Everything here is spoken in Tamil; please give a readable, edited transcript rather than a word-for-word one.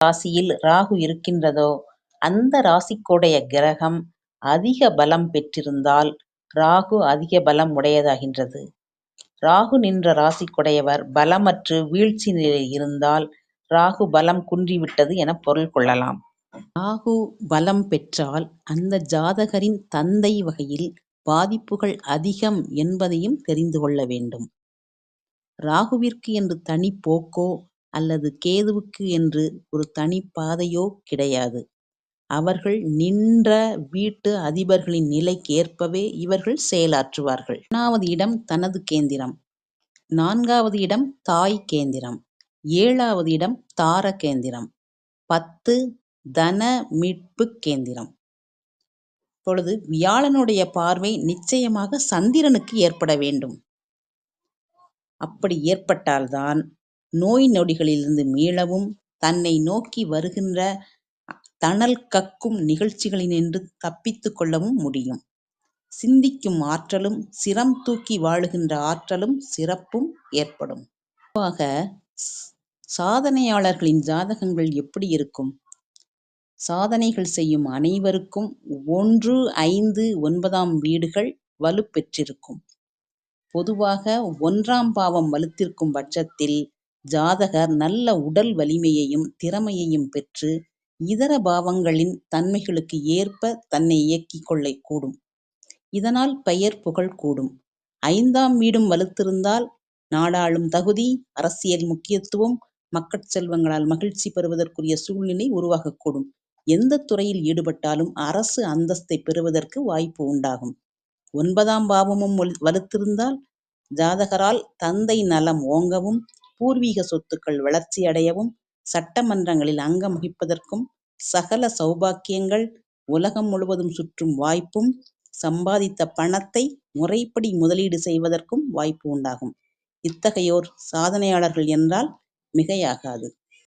ராசியில் ராகு இருக்கின்றதோ அந்த ராசிக்குடைய கிரகம் அதிக பலம் பெற்றிருந்தால் ராகு அதிக பலம் உடையதாகின்றது. ராகு நின்ற ராசிக்குடையவர் பலமற்று வீழ்ச்சி நிலையில் இருந்தால் ராகு பலம் குன்றிவிட்டது என பொருள் கொள்ளலாம். ராகு பலம் பெற்றால் அந்த ஜாதகரின் தந்தை வகையில் பாதிப்புகள் அதிகம் என்பதையும் தெரிந்து கொள்ள வேண்டும். ராகுவிற்கு என்று தனி போக்கோ அல்லது கேதுவுக்கு என்று ஒரு தனி பாதையோ கிடையாது. அவர்கள் நின்ற வீட்டு அதிபர்களின் நிலைக்கு ஏற்பவே இவர்கள் செயலாற்றுவார்கள். 1வது இடம் தனது கேந்திரம், 4வது இடம் தாய் கேந்திரம், 7வது இடம் தார கேந்திரம், 10 தன மீட்பு கேந்திரம். இப்பொழுது வியாழனுடைய பார்வை நிச்சயமாக சந்திரனுக்கு ஏற்பட வேண்டும். அப்படி ஏற்பட்டால்தான் நோய் நொடிகளிலிருந்து மீளவும் தன்னை நோக்கி வருகின்ற தணல் கக்கும் நிகழ்ச்சிகளினின்று தப்பித்துக் கொள்ளவும் முடியும். சிந்திக்கும் ஆற்றலும் சிரம் தூக்கி வாழுகின்ற ஆற்றலும் சிறப்பும் ஏற்படும். பொதுவாக சாதனையாளர்களின் ஜாதகங்கள் எப்படி இருக்கும்? சாதனைகள் செய்யும் அனைவருக்கும் 1, 5, 9ஆம் வீடுகள் வலுப்பெற்றிருக்கும். பொதுவாக 1ஆம் பாவம் வலுத்திருக்கும் பட்சத்தில் ஜாதகர் நல்ல உடல் வலிமையையும் திறமையையும் பெற்று இதர பாவங்களின் தன்மைகளுக்கு ஏற்ப தன்னை இயக்கிக் கொள்ளக்கூடும். இதனால் பெயர் புகழ் கூடும். 5ஆம் வீடும் வலுத்திருந்தால் நாடாளும் தகுதி, அரசியல் முக்கியத்துவம், மக்கட் செல்வங்களால் மகிழ்ச்சி பெறுவதற்குரிய சூழ்நிலை உருவாகக்கூடும். எந்த துறையில் ஈடுபட்டாலும் அரசு அந்தஸ்தை பெறுவதற்கு வாய்ப்பு உண்டாகும். 9ஆம் பாவமும் வலுத்திருந்தால் ஜாதகரால் தந்தை நலம் ஓங்கவும், பூர்வீக சொத்துக்கள் வளர்ச்சி அடையவும், சட்டமன்றங்களில் அங்கம் வகிப்பதற்கும், சகல சௌபாக்கியங்கள், உலகம் முழுவதும் சுற்றும் வாய்ப்பும், சம்பாதித்த பணத்தை முறைப்படி முதலீடு செய்வதற்கும் வாய்ப்பு உண்டாகும். இத்தகையோர் சாதனையாளர்கள் என்றால் மிகையாகாது.